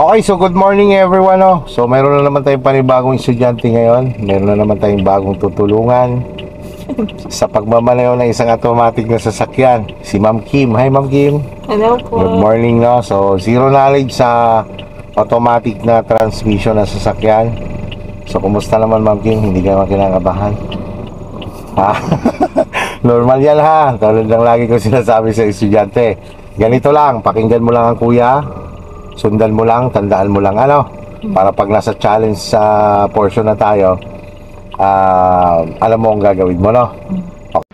Okay, so good morning everyone. So meron na naman tayong panibagong estudyante ngayon. Meron na naman tayong bagong tutulungan sa pagmamaneho ng isang automatic na sasakyan. Si Ma'am Kim. Hi Ma'am Kim. Hello po. Good morning, no? So zero knowledge sa automatic na transmission na sasakyan. So kumusta naman Ma'am Kim? Hindi ka naman kinakabahan? Ha? Normal yan ha. Tulad ng lagi ko sinasabi sa estudyante. Ganito lang, pakinggan mo lang ang kuya. Sundan mo lang, tandaan mo lang para pag nasa challenge sa portion na tayo, alam mo ang gagawin mo, no? Okay.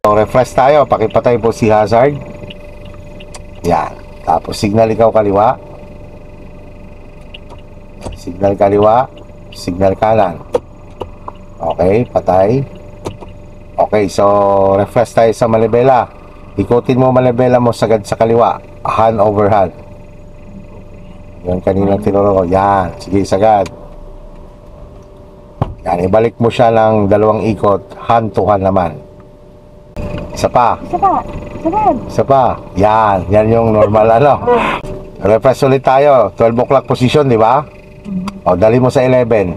So, refresh tayo. Pakipatay po si hazard. Yan. Tapos signal ikaw kaliwa. Signal kaliwa. Signal kanan. Okay, patay. Okay, so refresh tayo sa malibela. Ikutin mo malibela mo sagad sa kaliwa. Hand over hand. Yan kanina tinuro ko. Yan. Sige, sagad. Yan. Ibalik mo siya ng dalawang ikot. Hand to hand naman. Isa pa. Isa pa. Yan. Yan yung normal Refresh ulit tayo. 12 o'clock position, di ba? O, dali mo sa 11.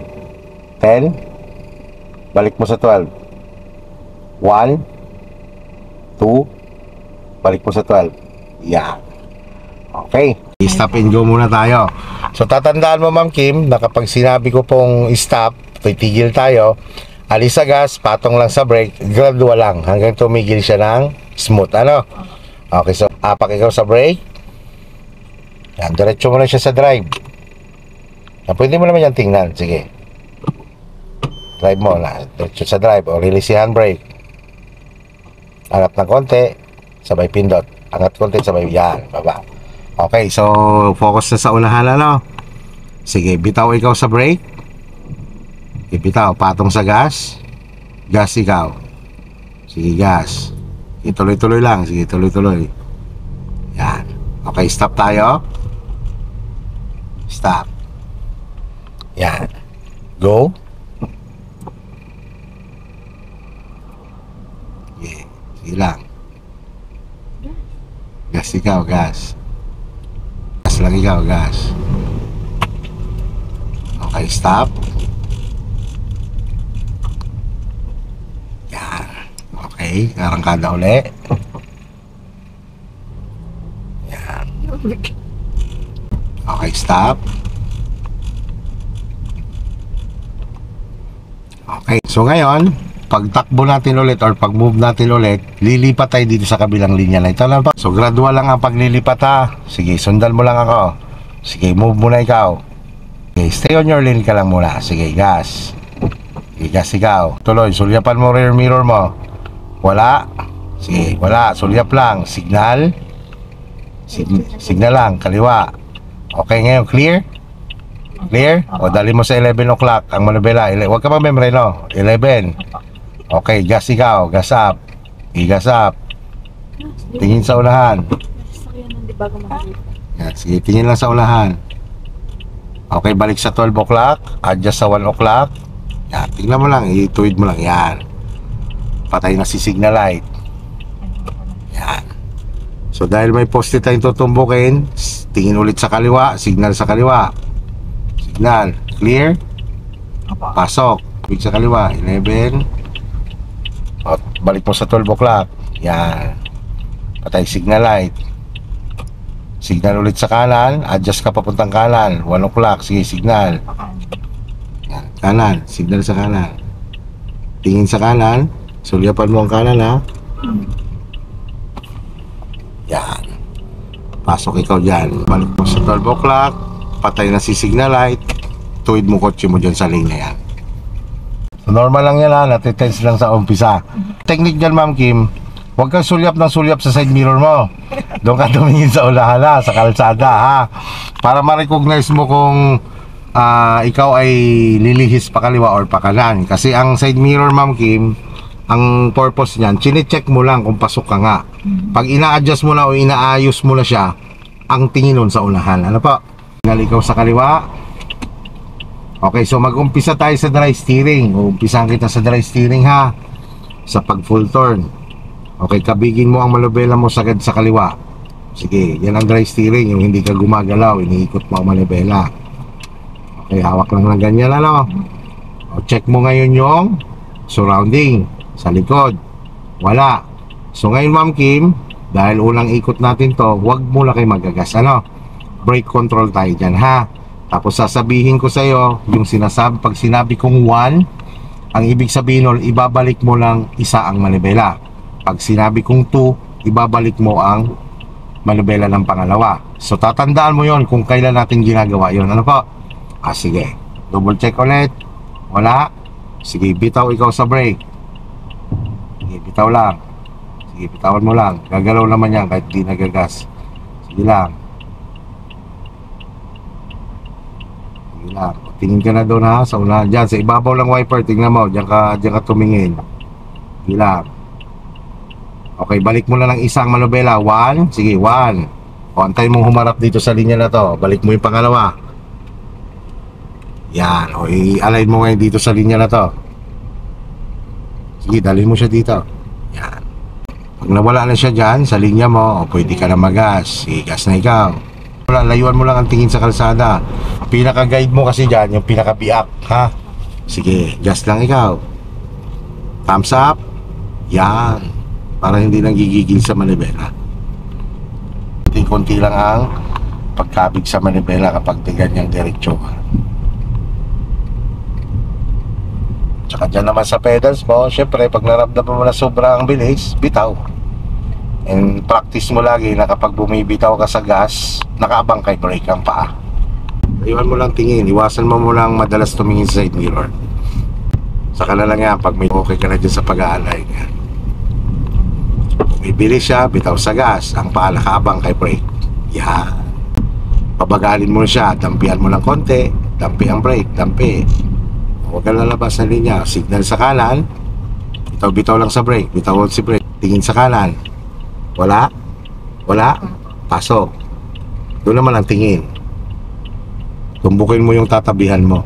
10. Balik mo sa 12. 1. 2. Balik mo sa 12. Yan. Okay. Stop and go muna tayo. So, tatandaan mo, Ma'am Kim, na kapag sinabi ko pong stop, titigil tayo, alis sa gas, patong lang sa brake, gradual lang hanggang tumigil siya ng smooth, Okay, so apak ikaw sa brake. Yan, diretso mo na siya sa drive. Pwede mo naman yan tingnan, sige. Drive mo na, diretso sa drive o release yung handbrake. Angat ng konti, sabay pindot. Angat konti, sabay yan, baba. Okay, so focus na sa unahan, Sige, bitaw ikaw sa brake. Ipitaw, patong sa gas. Gas ikaw. Sige, gas. Ituloy-tuloy lang. Sige, tuloy-tuloy. Yan. Okay, stop tayo. Stop. Yan. Go. Yeah. Sige lang. Gas ikaw, gas. Gas lang ikaw, gas. Okay, stop. Okay, arangkada uli. Yan. Okay, stop. Okay, so ngayon, pagtakbo natin ulit or pag-move natin ulit, lilipat tayo dito sa kabilang linya na ito lang pa. So gradual lang ang paglilipat Sige, sundan mo lang ako. Sige, move muna ikaw. Okay, stay on your lane ka lang muna. Sige, gas. Sige, gas ikaw. Tuloy, sulyapan mo rear mirror mo. Wala. Sige, wala. Sulyap lang. Signal. Signal lang. Kaliwa. Okay, ngayon, clear? Clear? O, dali mo sa 11 o'clock. Ang manubela. Huwag ka mag-membre, 11. Okay, gas ikaw. Gas up. Gas up. Tingin sa unahan. Yan, sige, tingin lang sa unahan. Okay, balik sa 12 o'clock. Adjust sa 1 o'clock. Yan, tingnan mo lang. Ituwid mo lang. Yan. Patay na si signal light. Yan. So dahil may poste tayong tutumbukin, tingin ulit sa kaliwa, signal sa kaliwa. Signal, clear. Pasok, big sa kaliwa, 11. At balik mo sa 12 o'clock. Yan. Patay signal light. Signal ulit sa kanan, adjust ka papuntang kanan, 1 o'clock, sige, signal. Yan. Kanan, signal sa kanan. Tingin sa kanan. Sulyapan mo ang kanan, Yan. Pasok ikaw dyan. Balik mo sa 12 o'clock. Patay na si signal light. Tuwid mo kotse mo dyan sa lane na yan. So, normal lang yan natitense lang sa umpisa. Technique dyan, Ma'am Kim, huwag kang sulyap ng sulyap sa side mirror mo. Doon ka tumingin sa ulahan sa kalsada Para ma-recognize mo kung ikaw ay lilihis pa kaliwa or pa kanan. Kasi ang side mirror, Ma'am Kim, ang purpose niyan, chine-check mo lang kung pasok ka nga. Pag ina-adjust mo na o inaayos mo na siya, ang tingin nun sa unahan. Ano po? Ikaw sa kaliwa. Okay, so mag-umpisa tayo sa dry steering. Umpisahan kita sa dry steering ha. Sa pag full turn. Okay, kabigin mo ang manubela mo sagad sa kaliwa. Sige, yan ang dry steering. Yung hindi ka gumagalaw, iniikot mo ang manubela. Okay, hawak lang ng ganyan, ano? O, check mo ngayon yung surrounding sa likod. Wala. So ngayon, Ma'am Kim, dahil unang ikot natin to, huwag mo na kayo magagas, ano? Brake control tayo dyan, ha? Tapos sasabihin ko sa'yo, yung sinasabi, pag sinabi kong 1, ang ibig sabihin nun, ibabalik mo lang isa ang manibela. Pag sinabi kong 2, ibabalik mo ang manibela ng pangalawa. So tatandaan mo yon kung kailan natin ginagawa yon. Ano po? Sige. Double check ulit. Wala. Sige, bitaw ikaw sa brake. Sige, bitaw lang. Sige, bitawan mo lang. Gagalaw naman yan kahit di nagagas. Sige lang. Sige lang. Tingin ka na doon ha, sa unahan. Diyan, sa ibabaw lang wiper. Tingnan mo, diyan ka tumingin. Sige lang. Okay, balik mo na lang isang manubela. 1. Sige, 1. O, antayin mong humarap dito sa linya na to. Balik mo yung pangalawa. Yan, o i-align mo ngayon dito sa linya na to. Sige, dalhin mo siya dito. Yan. Pag nawala na siya dyan, sa linya mo, o pwede ka na magas. Sige, gas na ikaw. Layuan mo lang ang tingin sa kalsada. Pinaka-guide mo kasi dyan, yung pinaka-biak, ha? Sige, gas lang ikaw. Thumbs up. Yan. Para hindi nang gigigil sa manibela. Konti-konti lang ang pagkabig sa manibela kapag ganyang diretsyo ka. Tsaka dyan naman sa pedals mo, syempre pag naramdaman mo na sobrang bilis, bitaw. And practice mo lagi na kapag bumibitaw ka sa gas, nakaabang kay brake ang paa. Iwan mo lang tingin, iwasan mo lang madalas tumingin sa side mirror. Saka na lang yan pag may okay ka na dyan sa pag-aalay. Bumibilis siya, bitaw sa gas, ang paa nakaabang kay brake. Yan. Pabagalin mo siya, dampian mo lang konti, dampi ang brake, dampi. Huwag ka lalabas na linya. Signal sa kanan, bitaw-bitaw lang sa brake, bitaw si brake, tingin sa kanan. Wala, wala, pasok. Doon naman ang tingin. Tumbukin mo yung tatabihan mo.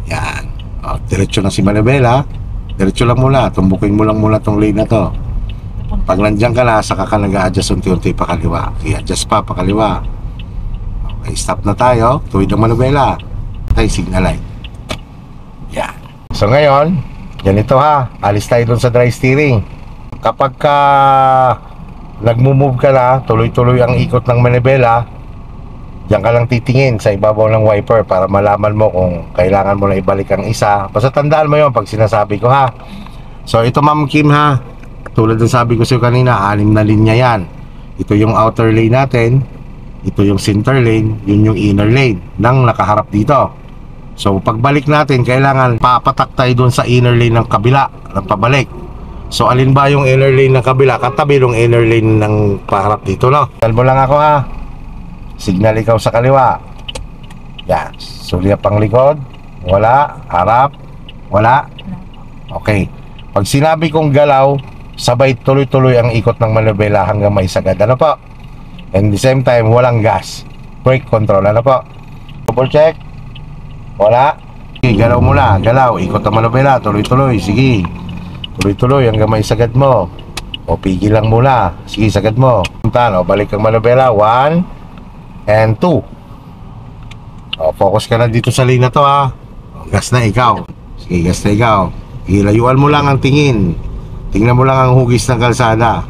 Yan. O, diretso na si manibela. Diretso lang muna, tumbukin mo lang muna tong lane na to. Pag nandiyan ka na, saka ka nag-a-adjust unti-unti pa kaliwa. I-adjust pa kaliwa. Okay, stop na tayo. Tuwid ang manibela. Tayo signal light. Yan. So ngayon, ganito ha, alis tayo dun sa dry steering. Kapag ka nagmo-move ka na, tuloy-tuloy ang ikot ng manibela, diyan ka lang titingin sa ibabaw ng wiper para malaman mo kung kailangan mo na ibalik ang isa. Basta tandaan mo yon pag sinasabi ko ha. So ito Ma'am Kim ha, tulad ng sabi ko sa'yo kanina, 6 na linya yan. Ito yung outer lane natin, ito yung center lane, yun yung inner lane nang nakaharap dito. So pagbalik natin, kailangan papatak tayo dun sa inner lane ng kabila ng pabalik. So alin ba yung inner lane ng kabila? Katabi yung inner lane ng paharap dito, no? Signal mo lang ako ha. Signal ikaw sa kaliwa. Yan. Sulya pang likod. Wala. Harap. Wala. Okay. Pag sinabi kong galaw, sabay tuloy-tuloy ang ikot ng manubela hanggang may sagad. Ano po? And the same time, walang gas. Brake control. Ano po? Double check. Wala. Sige, galaw mo na. Galaw. Ikot ang manubela. Tuloy-tuloy. Sige. Tuloy-tuloy hanggang may sagad mo. O pigil lang muna. Sige, sagad mo. O balik ang manubela. 1 and 2. O focus ka na dito sa lane na to ha. O, gas na ikaw. Sige, gas na ikaw. Ilayuan mo lang ang tingin. Tingnan mo lang ang hugis ng kalsada.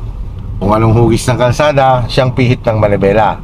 Kung anong hugis ng kalsada, siyang pihit ng manibela.